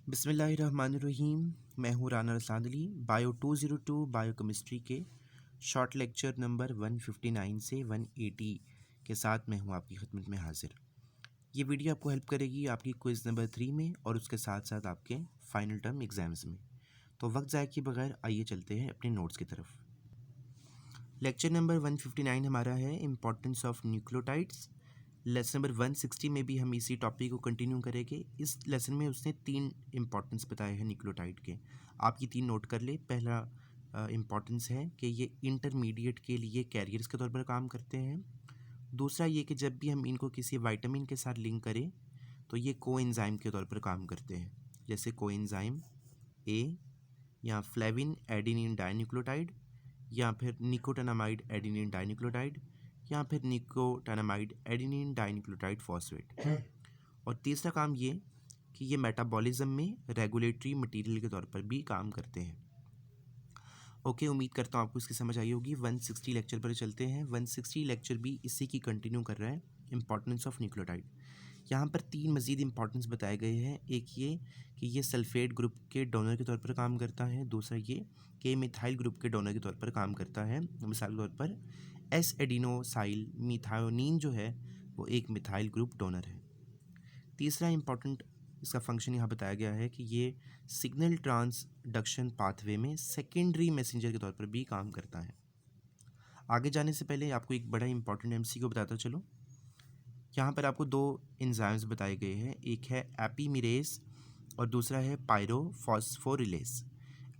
बिस्मिल्लाहिर्रहमानिर्रहीम। मैं हूँ राना रसांदली। बायो 202 बायोकेमिस्ट्री के शॉर्ट लेक्चर नंबर 159 से 180 के साथ मैं हूँ आपकी खिदमत में हाजिर। ये वीडियो आपको हेल्प करेगी आपकी क्विज़ नंबर 3 में और उसके साथ साथ आपके फाइनल टर्म एग्ज़ाम्स में। तो वक्त ज़ाया किए बगैर आइए चलते हैं अपने नोट्स की तरफ। लेक्चर नंबर 159 हमारा है importance of nucleotides. Lesson number 160 में भी हम इसी टॉपिक को कंटिन्यू करेंगे। इस लेसन में उसने 3 इम्पॉर्टेंस बताए हैं न्यूक्लियोटाइड के। आप ये 3 नोट कर ले। पहला इम्पॉर्टेंस है कि ये इंटरमीडिएट के लिए कैरियर्स के तौर पर काम करते हैं। दूसरा ये कि जब भी हम इनको किसी विटामिन के साथ लिंक करें तो ये कोएंजाइम के तौर पर काम करते हैं, जैसे कोएंजाइम ए या फ्लेविन एडेनिन डाइन्यूक्लियोटाइड या फिर निकोटानामाइड एडेनिन डाइन्यूक्लियोटाइड या फिर निकोटानामाइड एडेनिन डाइन्यूक्लियोटाइड फॉस्फेट। और तीसरा काम ये कि ये मेटाबॉलिज्म में रेगुलेटरी मटेरियल के तौर पर भी काम करते हैं। ओके, उम्मीद करता हूँ आपको इसकी समझ आई होगी। 160 लेक्चर पर चलते हैं। 160 लेक्चर भी इसी की कंटिन्यू कर रहा है, इंपॉर्टेंस ऑफ न्यूक्लियोटाइड। यहाँ पर 3 मज़ीद इंपॉर्टेंस बताए गए हैं। एक ये कि ये सल्फेट ग्रुप के डोनर के तौर पर काम करता है। दूसरा ये कि मिथाइल ग्रुप के डोनर के तौर पर काम करता है। मिसाल के तौर पर एस एडिनोसाइल मिथायोनिन जो है वो एक मिथाइल ग्रुप डोनर है। तीसरा इंपॉर्टेंट इसका फंक्शन यहाँ बताया गया है कि ये सिग्नल ट्रांसडक्शन पाथवे में सेकेंडरी मैसेंजर के तौर पर भी काम करता है। आगे जाने से पहले आपको एक बड़ा इंपॉर्टेंट एमसीक्यू बताता चलो। यहाँ पर आपको 2 एंजाइम्स बताए गए हैं, एक है एपीमिरेज और दूसरा है पायरोफॉस्फोरिलेज।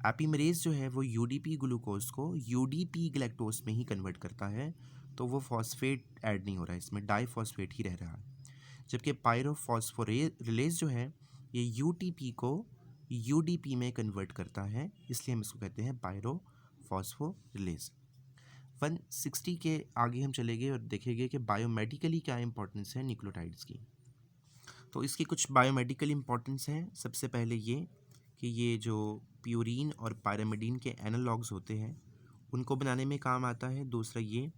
एपीमिरेज जो है वो यूडीपी ग्लूकोज को यूडीपी ग्लैक्टोज में ही कन्वर्ट करता है, तो वो फॉस्फेट ऐड नहीं हो रहा है, इसमें डाइफॉस्फेट ही रह रहा है। जबकि पायरोफॉस्फोरिलेज जो है ये यूटीपी को यूडीपी में कन्वर्ट करता है, इसलिए हम इसको कहते हैं पायरोफॉस्फोरिलेज। 160 के आगे हम चलेंगे और देखेंगे कि बायोमेडिकली क्या इंपॉर्टेंस है न्यूक्लियोटाइड्स की। तो इसकी कुछ बायोमेडिकल इंपॉर्टेंस है। सबसे पहले ये कि ये जो प्यूरीन और पायरामिडीन के एनालॉग्स होते हैं उनको बनाने में काम आता है। दूसरा ये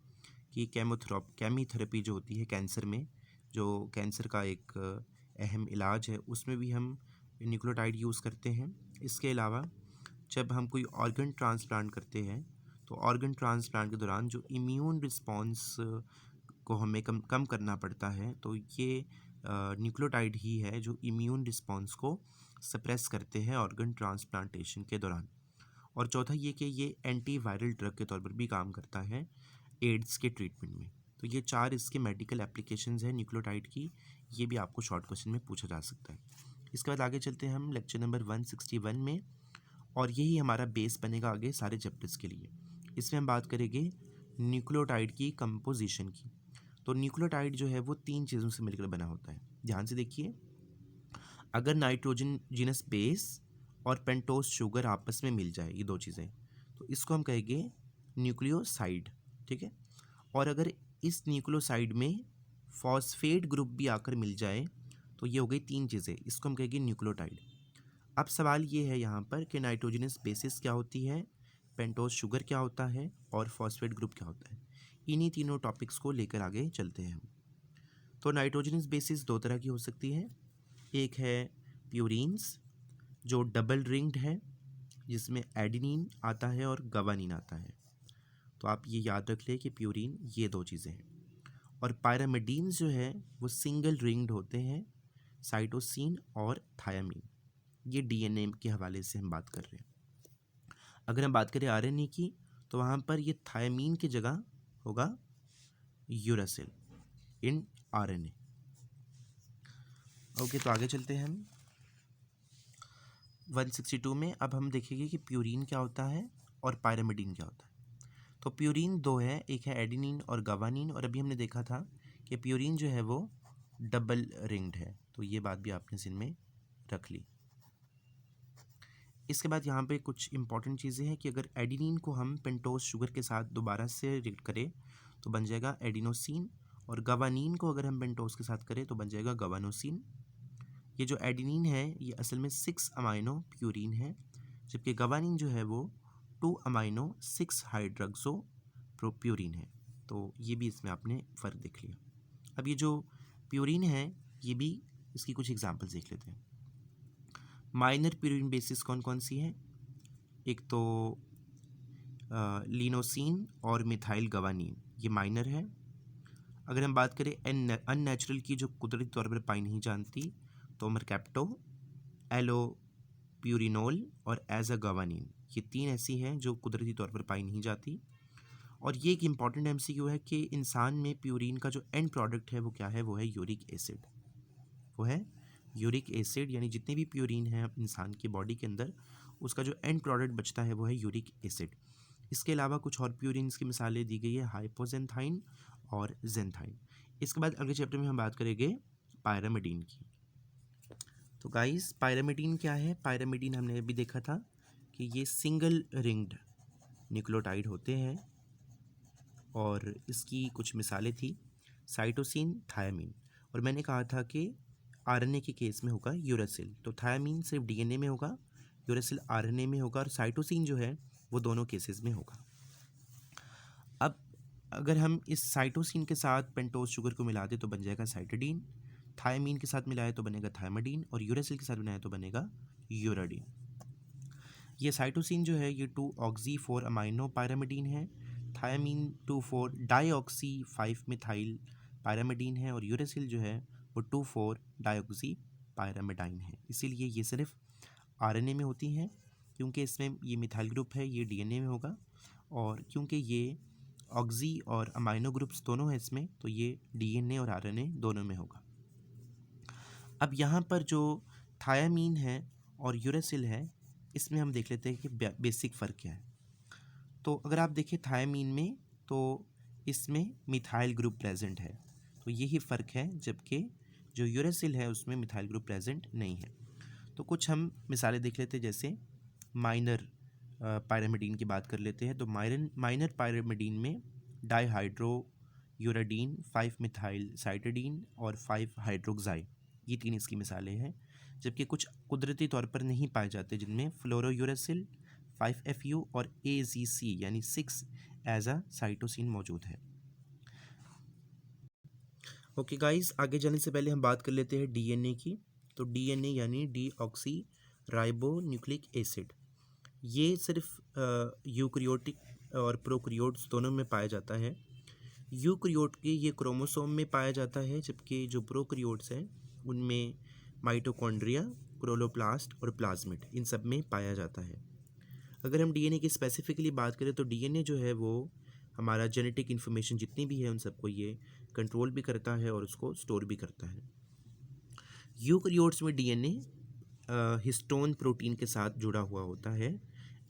कि केमीथेरेपी जो होती है कैंसर में, जो कैंसर का एक अहम इलाज है, उसमें भी हम न्यूक्लियोटाइड यूज़ करते हैं। इसके अलावा जब हम कोई ऑर्गन ट्रांसप्लांट करते हैं तो ऑर्गन ट्रांसप्लांट के दौरान जो इम्यून रिस्पॉन्स को हमें कम करना पड़ता है, तो ये न्यूक्लियोटाइड ही है जो इम्यून रिस्पॉन्स को सप्रेस करते हैं ऑर्गन ट्रांसप्लांटेशन के दौरान। और चौथा ये कि ये एंटीवायरल ड्रग के तौर पर भी काम करता है एड्स के ट्रीटमेंट में। तो ये 4 इसके मेडिकल एप्लीकेशंस हैं न्यूक्लियोटाइड की। ये भी आपको शॉर्ट क्वेश्चन में पूछा जा सकता है। इसके बाद आगे चलते हैं हम लेक्चर नंबर 161 में, और यही हमारा बेस बनेगा आगे सारे चैप्टर्स के लिए। इसमें हम बात करेंगे न्यूक्लियोटाइड की कंपोजिशन की। तो न्यूक्लियोटाइड जो है वो 3 चीज़ों से मिलकर बना होता है। ध्यान से देखिए, अगर नाइट्रोजनस बेस और पेंटोस शुगर आपस में मिल जाए, ये 2 चीज़ें, तो इसको हम कहेंगे न्यूक्लियोसाइड। ठीक है। और अगर इस न्यूक्लियोसाइड में फॉस्फेट ग्रुप भी आकर मिल जाए तो ये हो गई 3 चीज़ें, इसको हम कहेंगे न्यूक्लियोटाइड। अब सवाल ये है यहाँ पर कि नाइट्रोजनस बेसिस क्या होती है, पेंटोस शुगर क्या होता है और फॉस्फेट ग्रुप क्या होता है। इन्हीं तीनों टॉपिक्स को लेकर आगे चलते हैं हम। तो नाइट्रोजनस बेसिस 2 तरह की हो सकती है। एक है प्यूरीन्स जो डबल रिंग्ड है, जिसमें एडेनिन आता है और गवानीन आता है। तो आप ये याद रख लें कि प्यूरीन ये 2 चीज़ें हैं। और पायरामिडीन्स जो है वो सिंगल रिंग्ड होते हैं, साइटोसिन और थायामीन। ये डीएनए के हवाले से हम बात कर रहे हैं। अगर हम बात करें आरएनए की, तो वहाँ पर ये थायामीन की जगह होगा यूरासिल इन आरएनए। ओके, तो आगे चलते हैं हम 162 में। अब हम देखेंगे कि प्यूरीन क्या होता है और पायरामिडीन क्या होता है। तो प्यूरीन 2 है, एक है एडेनिन और गवानीन। और अभी हमने देखा था कि प्यूरीन जो है वो डबल रिंग्ड है, तो ये बात भी आपने जिन में रख ली। इसके बाद यहाँ पे कुछ इंपॉर्टेंट चीज़ें हैं कि अगर एडेनिन को हम पेंटोस शुगर के साथ दोबारा से रिएक्ट करें तो बन जाएगा एडिनोसिन, और गवानीन को अगर हम पेंटोस के साथ करें तो बन जाएगा गवानोसिन। ये जो एडेनिन है ये असल में 6 अमाइनो प्यूरीन है, जबकि गवानीन जो है वो 2 अमाइनो 6 हाइड्रोक्सो प्यूरीन है। तो ये भी इसमें आपने फ़र्क देख लिया। अब ये जो प्यूरीन है ये भी, इसकी कुछ एग्जांपल्स देख लेते हैं। माइनर प्यूरिन बेसिस कौन कौन सी हैं? एक तो लिनोसिन और मिथाइल गवानीन, ये माइनर है। अगर हम बात करें अननेचुरल की, जो कुदरती तौर पर पाई नहीं जानती, तो मरकैप्टो, एलोप्यूरिनोल और एजागवानीन, ये 3 ऐसी हैं जो कुदरती तौर पर पाई नहीं जाती। और ये एक इम्पॉर्टेंट एमसीक्यू है कि इंसान में प्यूरिन का जो एंड प्रोडक्ट है वो क्या है? वो है यूरिक एसिड। वो है यूरिक एसिड, यानी जितने भी प्यूरिन है इंसान की बॉडी के अंदर, उसका जो एंड प्रोडक्ट बचता है वो है यूरिक एसिड। इसके अलावा कुछ और प्यूरिन्स की मिसालें दी गई है, हाइपोजेंथाइन और जेंथाइन। इसके बाद अगले चैप्टर में हम बात करेंगे पायरामिडीन की। तो गाइस, पायरामिडीन क्या है? पायरामिडीन हमने अभी देखा था कि ये सिंगल रिंग्ड न्यूक्लियोटाइड होते हैं और इसकी कुछ मिसालें थी, साइटोसिन, थायामीन। और मैंने कहा था कि आरएनए के केस में होगा यूरेसिल, तो थायामीन सिर्फ डीएनए में होगा, यूरेसिल आरएनए में होगा, और साइटोसिन जो है वो दोनों केसेस में होगा। अब अगर हम इस साइटोसिन के साथ पेंटोज शुगर को मिला दें तो बन जाएगा साइटडीन, थायामीन के साथ मिलाए तो बनेगा थायमाडीन, और यूरेसिल के साथ बनाए तो बनेगा यूराडीन। ये साइटोसिन जो है ये 2-ऑक्सी-4 अमाइनो पायरामिडीन है, थायामीन 2,4 डाईऑक्सी 5 मिथाइल पायरामिडीन है, और यूरेसिल जो है वो 2,4 डाईऑक्सी पायरामिडाइन है। इसीलिए ये सिर्फ आरएनए में होती हैं, क्योंकि इसमें ये मिथाइल ग्रुप है, ये डीएनए में होगा, और क्योंकि ये ऑक्सी और अमाइनो ग्रुप्स दोनों हैं इसमें, तो ये डीएनए और आरएनए दोनों में होगा। अब यहाँ पर जो थायामीन है और यूरेसिल है, इसमें हम देख लेते हैं कि बेसिक फ़र्क क्या है। तो अगर आप देखें थायामीन में, तो इसमें मिथाइल ग्रुप प्रेजेंट है, तो यही फ़र्क है, जबकि जो यूरेसिल है उसमें मिथाइल ग्रुप प्रेजेंट नहीं है। तो कुछ हम मिसालें देख लेते हैं, जैसे माइनर पायरामिडीन की बात कर लेते हैं। तो माइनर पायरामिडीन में डाईहाइड्रो यूराडीन, 5 मिथाइल साइटडीन और 5 हाइड्रोक्साई, ये 3 इसकी मिसालें हैं। जबकि कुछ कुदरती तौर पर नहीं पाए जाते, जिनमें फ्लोरोयूरेसिल, 5FU और AZC यानी 6 एजा साइटोसिन मौजूद है। ओके गाइस, आगे जाने से पहले हम बात कर लेते हैं डीएनए की। तो डीएनए यानी डीऑक्सी राइबो न्यूक्लिक एसिड, ये सिर्फ यूक्रियोटिक और प्रोक्रियोट्स दोनों में पाया जाता है। यूक्रियोट के ये क्रोमोसोम में पाया जाता है, जबकि जो प्रोक्रियोट्स हैं उनमें माइटोकॉन्ड्रिया, क्लोरोप्लास्ट और प्लाज्मिड, इन सब में पाया जाता है। अगर हम डीएनए की स्पेसिफिकली बात करें तो डीएनए जो है वो हमारा जेनेटिक इन्फॉर्मेशन जितनी भी है उन सबको ये कंट्रोल भी करता है और उसको स्टोर भी करता है। यूकैरियोट्स में डीएनए हिस्टोन प्रोटीन के साथ जुड़ा हुआ होता है,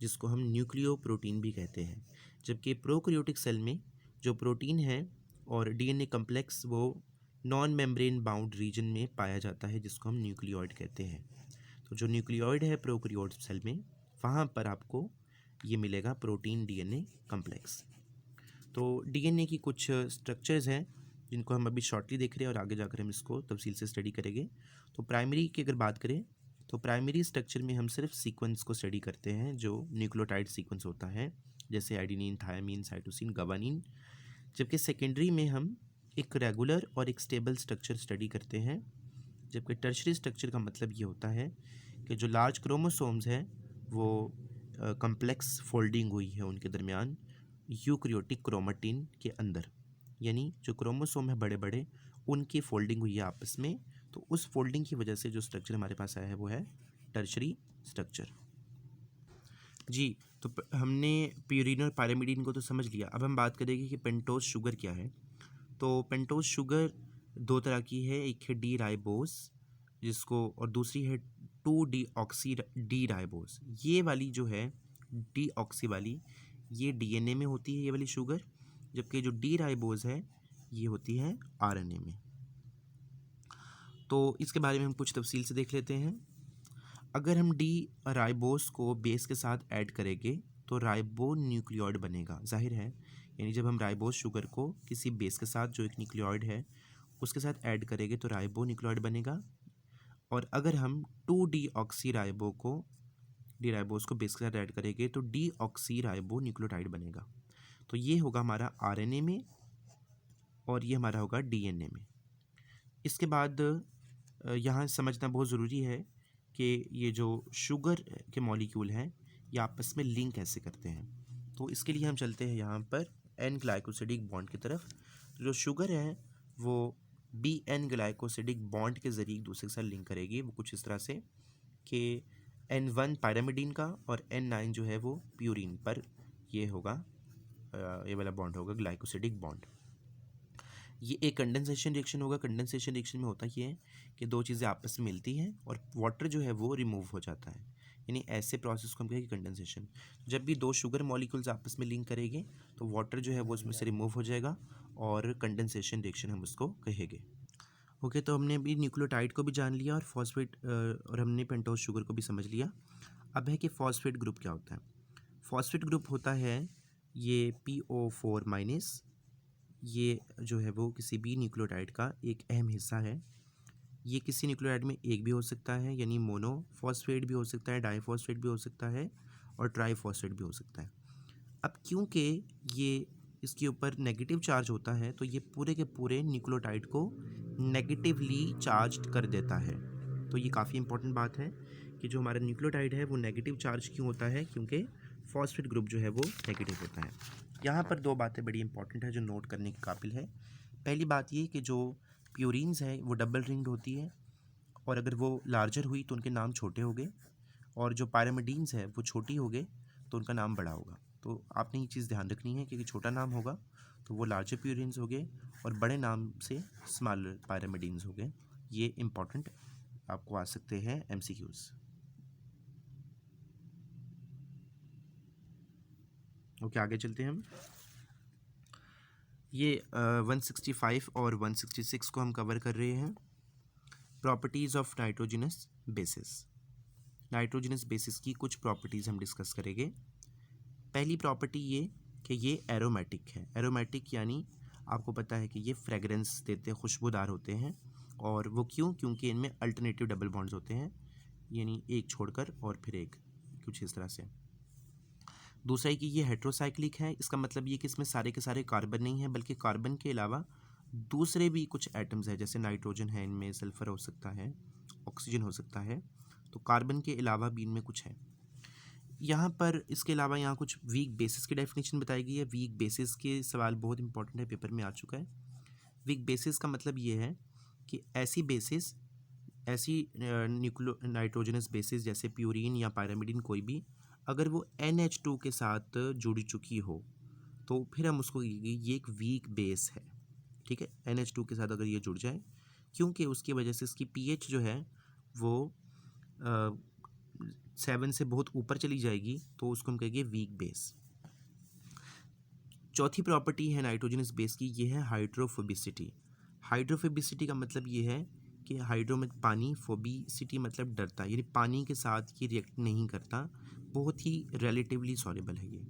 जिसको हम न्यूक्लियो प्रोटीन भी कहते हैं। जबकि प्रोकैरियोटिक सेल में जो प्रोटीन है और डीएनए कम्प्लेक्स वो नॉन मेम्ब्रेन बाउंड रीजन में पाया जाता है, जिसको हम न्यूक्लियोइड कहते हैं। तो जो न्यूक्लियोइड है प्रोकैरियोटिक सेल में, वहाँ पर आपको ये मिलेगा प्रोटीन डीएनए कम्प्लेक्स। तो डीएनए की कुछ स्ट्रक्चर्स हैं जिनको हम अभी शॉर्टली देख रहे हैं और आगे जाकर हम इसको तफसील से स्टडी करेंगे। तो प्राइमरी की अगर बात करें तो प्राइमरी स्ट्रक्चर में हम सिर्फ सीक्वेंस को स्टडी करते हैं, जो न्यूक्लियोटाइड सीक्वेंस होता है, जैसे एडेनिन, थायामीन, साइटोसिन, गवानीन। जबकि सेकेंडरी में हम एक रेगुलर और एक स्टेबल स्ट्रक्चर स्टडी करते हैं। जबकि टर्शरी स्ट्रक्चर का मतलब ये होता है कि जो लार्ज क्रोमोसोम्स हैं वो कम्प्लेक्स फोल्डिंग हुई है उनके दरमियान यूकैरियोटिक क्रोमेटिन के अंदर, यानी जो क्रोमोसोम है बड़े बड़े, उनकी फोल्डिंग हुई है आपस में, तो उस फोल्डिंग की वजह से जो स्ट्रक्चर हमारे पास आया है वो है टर्शरी स्ट्रक्चर। जी, तो हमने प्यूरिन और पायरामिडीन को तो समझ लिया। अब हम बात करेंगे कि पेंटोज शुगर क्या है। तो पेंटोज शुगर 2 तरह की है, एक है डी राइबोस जिसको, और दूसरी है 2-डीऑक्सी डी राइबोस। ये वाली जो है डीऑक्सी वाली, ये डीएनए में होती है ये वाली शुगर, जबकि जो डी राइबोस है ये होती है आरएनए में। तो इसके बारे में हम कुछ तफसील से देख लेते हैं। अगर हम डी राइबोस को बेस के साथ ऐड करेंगे तो राइबो न्यूक्लियोइड बनेगा, जाहिर है। यानी जब हम राइबोस शुगर को किसी बेस के साथ, जो एक न्यूक्लियोइड है, उसके साथ ऐड करेंगे तो राइबो न्यूक्लियोइड बनेगा। और अगर हम 2-डीऑक्सी राइबोस को बेस के साथ ऐड करेंगे तो डीऑक्सी राइबो न्यूक्लियोटाइड बनेगा। तो ये होगा हमारा आरएनए में और ये हमारा होगा डीएनए में। इसके बाद यहाँ समझना बहुत ज़रूरी है कि ये जो शुगर के मॉलिक्यूल हैं ये आपस में लिंक कैसे करते हैं। तो इसके लिए हम चलते हैं यहाँ पर एन ग्लाइकोसिडिक बॉन्ड की तरफ। तो जो शुगर है वो बी एन ग्लाइकोसिडिक बॉन्ड के ज़रिए एक दूसरे के साथ लिंक करेगी। वो कुछ इस तरह से कि N1 पायरामिडीन का और N9 जो है वो प्यूरिन पर ये होगा, ये वाला बॉन्ड होगा ग्लाइकोसिडिक बॉन्ड। ये एक कंडेंसेशन रिएक्शन होगा। कंडेंसेशन रिएक्शन में होता ये है कि दो चीज़ें आपस में मिलती हैं और वाटर जो है वो रिमूव हो जाता है, यानी ऐसे प्रोसेस को हम कहेंगे कंडेंसेशन। जब भी दो शुगर मॉलिक्यूल्स आपस में लिंक करेंगे तो वाटर जो है वो उसमें से रिमूव हो जाएगा और कंडेंसेशन रिएक्शन हम उसको कहेंगे। ओके, तो हमने अभी न्यूक्लियोटाइड को भी जान लिया और फॉस्फेट और हमने पेंटोज शुगर को भी समझ लिया। अब है कि फॉस्फेट ग्रुप क्या होता है। फॉस्फेट ग्रुप होता है ये PO4 माइनस, ये जो है वो किसी भी न्यूक्लियोटाइड का एक अहम हिस्सा है। ये किसी न्यूक्लियोटाइड में एक भी हो सकता है, यानी मोनोफॉस्फेट भी हो सकता है, डाइफॉस्फेट भी हो सकता है और ट्राइफॉस्फेट भी हो सकता है। अब क्योंकि ये इसके ऊपर नेगेटिव चार्ज होता है तो ये पूरे के पूरे न्यूक्लियोटाइड को नेगेटिवली चार्ज कर देता है। तो ये काफ़ी इंपॉर्टेंट बात है कि जो हमारा न्यूक्लियोटाइड है वो नेगेटिव चार्ज क्यों होता है, क्योंकि फॉस्फेट ग्रुप जो है वो नेगेटिव होता है। यहाँ पर दो बातें बड़ी इंपॉर्टेंट है जो नोट करने के काबिल है। पहली बात ये कि जो प्यूरिन्स है वो डबल रिंग्ड होती है और अगर वो लार्जर हुई तो उनके नाम छोटे हो गए, और जो पायरामिडीन्स है वो छोटी हो गए तो उनका नाम बड़ा होगा। तो आपने ये चीज़ ध्यान रखनी है कि छोटा नाम होगा तो वो लार्जर प्यूरिन्स हो गए और बड़े नाम से स्मॉलर पायरामिडीन्स हो गए। ये इंपॉर्टेंट आपको आ सकते हैं MCQs। ओके, आगे चलते हैं हम। ये 165 और 166 को हम कवर कर रहे हैं। Properties of nitrogenous bases. Nitrogenous bases की कुछ प्रॉपर्टीज़ हम डिस्कस करेंगे। पहली प्रॉपर्टी ये कि ये एरोमेटिक है। एरोमेटिक यानी आपको पता है कि ये फ्रेगरेंस देते हैं, खुशबूदार होते हैं। और वो क्यों? क्योंकि इनमें अल्टरनेटिव डबल बॉन्ड्स होते हैं, यानी एक छोड़कर और फिर एक, कुछ इस तरह से। दूसरा है कि ये हेट्रोसाइक्लिक है। इसका मतलब ये कि इसमें सारे के सारे कार्बन नहीं हैं, बल्कि कार्बन के अलावा दूसरे भी कुछ एटम्स हैं, जैसे नाइट्रोजन है, इनमें सल्फर हो सकता है, ऑक्सीजन हो सकता है। तो कार्बन के अलावा भी इनमें कुछ है। यहाँ पर इसके अलावा यहाँ कुछ वीक बेसिस की डेफिनेशन बताई गई है। वीक बेसिस के सवाल बहुत इंपॉर्टेंट है, पेपर में आ चुका है। वीक बेसिस का मतलब ये है कि ऐसी बेसिस, ऐसी नाइट्रोजनस बेसिस जैसे प्यूरिन या पायरामिडीन कोई भी, अगर वो NH2 के साथ जुड़ चुकी हो तो फिर हम उसको ये एक वीक बेस है। ठीक है, NH2 के साथ अगर ये जुड़ जाए, क्योंकि उसकी वजह से इसकी pH जो है वो 7 से बहुत ऊपर चली जाएगी, तो उसको हम कहेंगे वीक बेस। चौथी प्रॉपर्टी है नाइट्रोजनस बेस की, ये है हाइड्रोफोबिसिटी। हाइड्रोफोबिसिटी का मतलब ये है कि हाइड्रो में पानी, फोबिसिटी मतलब डरता, यानी पानी के साथ ये रिएक्ट नहीं करता, बहुत ही रिलेटिवली सॉल्युबल है ये।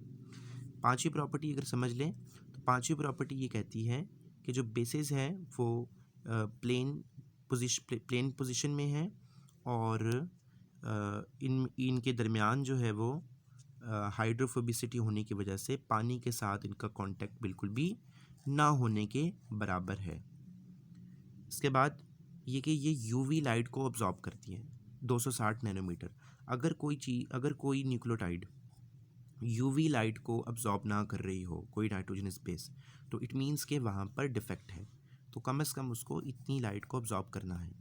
पांचवी प्रॉपर्टी अगर समझ लें तो पांचवी प्रॉपर्टी ये कहती है कि जो बेसिस है वो प्लेन पोजीशन में है और इनके दरमियान जो है वो हाइड्रोफोबिसिटी होने की वजह से पानी के साथ इनका कांटेक्ट बिल्कुल भी ना होने के बराबर है। इसके बाद ये कि ये यूवी लाइट को अब्जॉर्ब करती है 260 नैनोमीटर। अगर कोई न्यूक्लियोटाइड यूवी लाइट को अब्जॉर्ब ना कर रही हो, कोई नाइट्रोजनस बेस, तो इट मीन्स के वहाँ पर डिफेक्ट है। तो कम से कम उसको इतनी लाइट को अब्जॉर्ब करना है।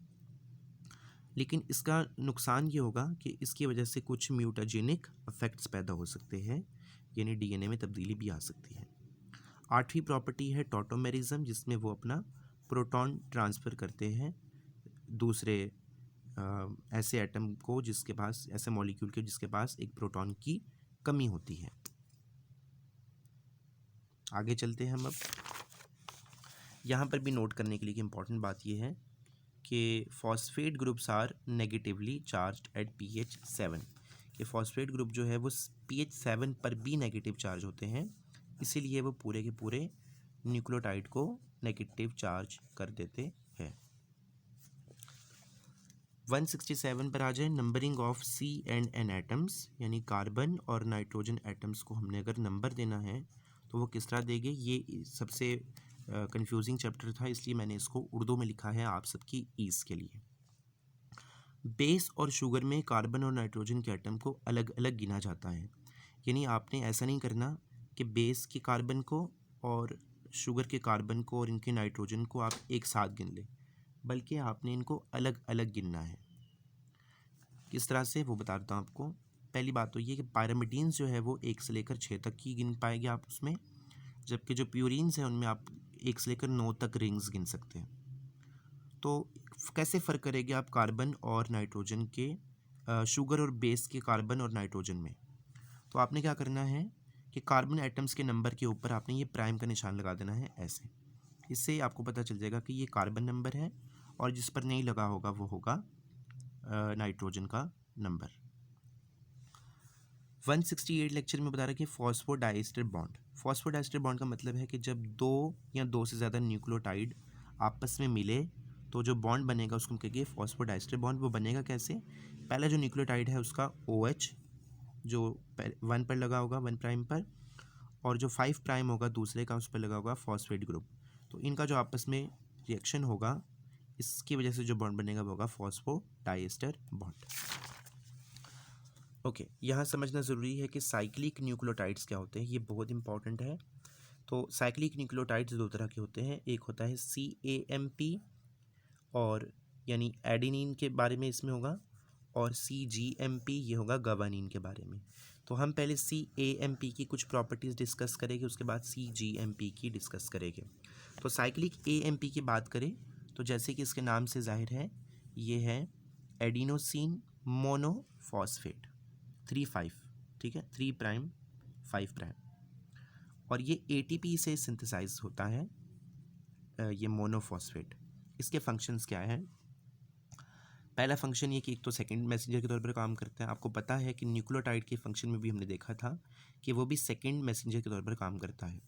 लेकिन इसका नुकसान ये होगा कि इसकी वजह से कुछ म्यूटाजेनिक इफेक्ट्स पैदा हो सकते हैं, यानी DNA में तब्दीली भी आ सकती है। आठवीं प्रॉपर्टी है टॉटोमेरिज्म, जिसमें वो अपना प्रोटॉन ट्रांसफ़र करते हैं दूसरे ऐसे एटम को जिसके पास, ऐसे मॉलिक्यूल के जिसके पास एक प्रोटॉन की कमी होती है। आगे चलते हैं हम। अब यहाँ पर भी नोट करने के लिए इम्पॉर्टेंट बात यह है कि phosphate groups are negatively charged at pH 7। कि फॉस्फेट ग्रुप जो है वो pH 7 पर भी नेगेटिव चार्ज होते हैं, इसीलिए वो पूरे के पूरे न्यूक्लियोटाइड को नेगेटिव चार्ज कर देते हैं। 167 पर आ जाए, numbering of C and N atoms, यानी कार्बन और नाइट्रोजन एटम्स को हमने अगर नंबर देना है तो वो किस तरह देंगे। ये सबसे कंफ्यूजिंग चैप्टर था, इसलिए मैंने इसको उर्दू में लिखा है आप सबकी ईज़ के लिए। बेस और शुगर में कार्बन और नाइट्रोजन के एटम को अलग अलग गिना जाता है। यानी आपने ऐसा नहीं करना कि बेस के कार्बन को और शुगर के कार्बन को और इनके नाइट्रोजन को आप एक साथ गिन लें, बल्कि आपने इनको अलग अलग गिनना है। किस तरह से वो बताता हूँ आपको। पहली बात तो ये कि पायरामिडीन्स जो है वो 1 से लेकर 6 तक की गिन पाएंगे आप उसमें, जबकि जो प्यूरिन्स हैं उनमें आप 1 से लेकर 9 तक रिंग्स गिन सकते हैं। तो कैसे फ़र्क करेंगे आप कार्बन और नाइट्रोजन के, शुगर और बेस के कार्बन और नाइट्रोजन में? तो आपने क्या करना है कि कार्बन एटम्स के नंबर के ऊपर आपने ये प्राइम का निशान लगा देना है ऐसे। इससे आपको पता चल जाएगा कि ये कार्बन नंबर है, और जिस पर नहीं लगा होगा वो होगा नाइट्रोजन का नंबर। 168 लेक्चर में बता रहा है कि फॉस्फोडाइएस्टर बॉन्ड। फॉस्फोडाइएस्टर बॉन्ड का मतलब है कि जब दो या दो से ज़्यादा न्यूक्लियोटाइड आपस में मिले तो जो बॉन्ड बनेगा उसको हम कहेंगे फॉस्फोडाइएस्टर बॉन्ड। वो बनेगा कैसे? पहला जो न्यूक्लियोटाइड है उसका OH जो 1 पर लगा होगा 1 प्राइम पर, और जो 5 प्राइम होगा दूसरे का उस पर लगा होगा फॉस्फेट ग्रुप। तो इनका जो आपस में रिएक्शन होगा इसकी वजह से जो बॉन्ड बनेगा वो होगा फॉस्फोडाइएस्टर बॉन्ड। ओके, यहाँ समझना ज़रूरी है कि साइक्लिक न्यूक्लियोटाइड्स क्या होते हैं, ये बहुत इंपॉर्टेंट है। तो साइक्लिक न्यूक्लियोटाइड्स दो तरह के होते हैं, एक होता है CAMP और यानी एडेनिन के बारे में इसमें होगा, और CGMP ये होगा गवानीन के बारे में। तो हम पहले CAMP की कुछ प्रॉपर्टीज़ डिस्कस करेंगे, उसके बाद CGMP की डिस्कस करेंगे। तो साइक्लिक AMP की बात करें तो जैसे कि इसके नाम से जाहिर है ये है एडिनोसिन मोनोफॉस्फेट 3,5, ठीक है, 3 प्राइम 5 प्राइम, और ये ATP से सिंथेसाइज होता है ये मोनोफॉस्फेट। इसके फंक्शंस क्या हैं? पहला फंक्शन ये कि एक तो सेकंड मैसेंजर के तौर पर काम करता है। आपको पता है कि न्यूक्लियोटाइड के फंक्शन में भी हमने देखा था कि वो भी सेकंड मैसेंजर के तौर पर काम करता है।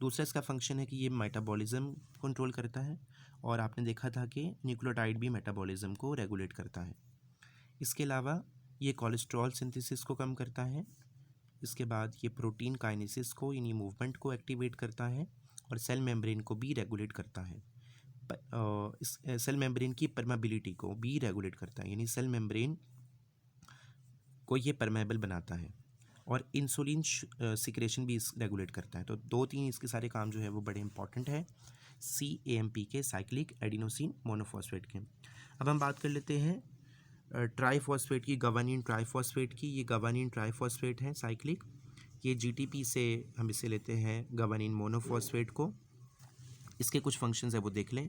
दूसरा इसका फंक्शन है कि ये मेटाबॉलिज्म कंट्रोल करता है, और आपने देखा था कि न्यूक्लियोटाइड भी मेटाबॉलिज्म को रेगुलेट करता है। इसके अलावा ये कोलेस्ट्रॉल सिंथेसिस को कम करता है। इसके बाद ये प्रोटीन काइनेसिस को यानी मूवमेंट को एक्टिवेट करता है, और सेल मेम्ब्रेन को भी रेगुलेट करता है। इस सेल मेम्ब्रेन की परमेबिलिटी को भी रेगुलेट करता है, यानी सेल मेम्ब्रेन को ये परमेबल बनाता है, और इंसुलिन सिक्रेशन भी इस रेगुलेट करता है। तो 2-3 इसके सारे काम जो है वो बड़े इंपॉर्टेंट है CAMP के, साइक्लिक एडिनोसिन मोनोफॉस्फेट के। अब हम बात कर लेते हैं ट्राईफॉस्फेट की, गवानीन ट्राईफॉस्फेट की। ये गवानीन ट्राईफॉस्फेट है साइक्लिक, ये GTP से हम इसे लेते हैं गवानीन मोनोफॉस्फेट को। इसके कुछ फंक्शंस है वो देख लें।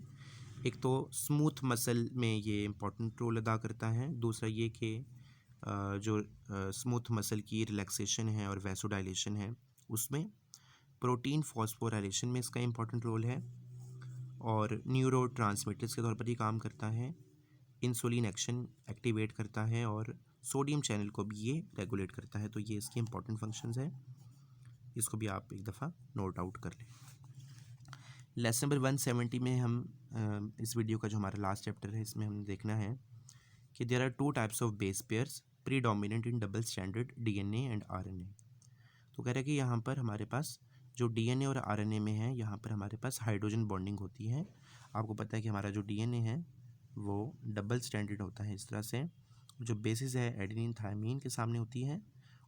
एक तो स्मूथ मसल में ये इंपॉर्टेंट रोल अदा करता है। दूसरा ये कि जो स्मूथ मसल की रिलैक्सेशन है और वैसोडाइलेशन है उसमें। प्रोटीन फॉस्फोराइलेशन में इसका इंपॉर्टेंट रोल है, और न्यूरो ट्रांसमीटर्स के तौर पर ये काम करता है। इंसुलिन एक्शन एक्टिवेट करता है, और सोडियम चैनल को भी ये रेगुलेट करता है। तो ये इसके इंपॉर्टेंट फंक्शंस हैं, इसको भी आप एक दफ़ा नोट आउट कर लें। लेसन नंबर 170 में हम इस वीडियो का जो हमारा लास्ट चैप्टर है इसमें हम देखना है कि there are 2 types of base pairs predominant in double standard DNA and RNA। तो कह रहा है कि यहाँ पर हमारे पास जो DNA और RNA में है, यहाँ पर हमारे पास हाइड्रोजन बॉन्डिंग होती है। आपको पता है कि हमारा जो DNA है वो डबल स्टैंडर्ड होता है इस तरह से। जो बेसिस है एडेनिन थायमीन के सामने होती है,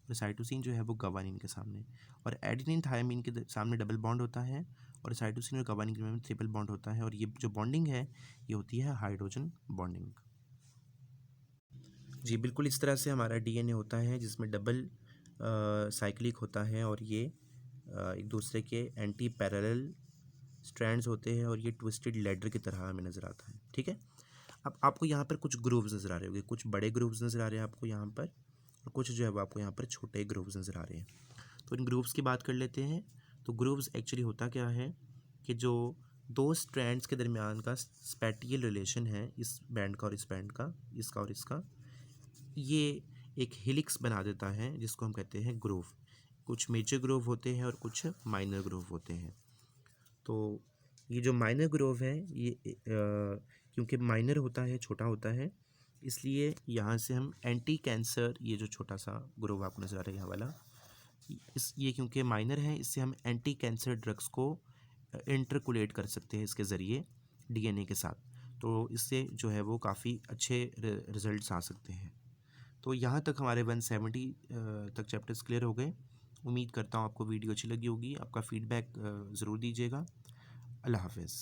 और साइटोसिन जो है वो गवानीन के सामने। और एडेनिन थायमीन के सामने डबल बॉन्ड होता है, और साइटोसिन और गवानीन के में ट्रिपल बॉन्ड होता है। और ये जो बॉन्डिंग है ये होती है हाइड्रोजन बॉन्डिंग। जी बिल्कुल, इस तरह से हमारा DNA होता है जिसमें डबल साइक्लिक होता है, और ये एक दूसरे के एंटी पैरेलल स्ट्रैंड्स होते हैं, और ये ट्विस्टेड लैडर की तरह हमें नज़र आता है। ठीक है, अब आपको यहाँ पर कुछ ग्रूव्स नज़र आ रहे होंगे, कुछ बड़े ग्रूव्स नज़र आ रहे हैं आपको यहाँ पर, और कुछ जो है वो आपको यहाँ पर छोटे ग्रूव्स नज़र आ रहे हैं। तो इन ग्रूव्स की बात कर लेते हैं। तो ग्रूव्स एक्चुअली होता क्या है कि जो दो स्ट्रैंड्स के दरमियान का स्पैटियल रिलेशन है, इस बैंड का और इस बैंड का, इसका और इसका, ये एक हेलिक्स बना देता है जिसको हम कहते हैं ग्रूव। कुछ मेजर ग्रूव होते हैं और कुछ माइनर ग्रूव होते हैं। तो ये जो माइनर ग्रूव है ये क्योंकि माइनर होता है, छोटा होता है, इसलिए यहाँ से हम एंटी कैंसर, ये जो छोटा सा ग्रूव आपको नजर आ रहा है यहाँ वाला, ये क्योंकि माइनर है इससे हम एंटी कैंसर ड्रग्स को इंटरकुलेट कर सकते हैं इसके ज़रिए DNA के साथ। तो इससे जो है वो काफ़ी अच्छे रिज़ल्ट्स आ सकते हैं। तो यहाँ तक हमारे 170 तक चैप्टर्स क्लियर हो गए। उम्मीद करता हूँ आपको वीडियो अच्छी लगी होगी। आपका फ़ीडबैक ज़रूर दीजिएगा। अल्लाह हाफ़िज़।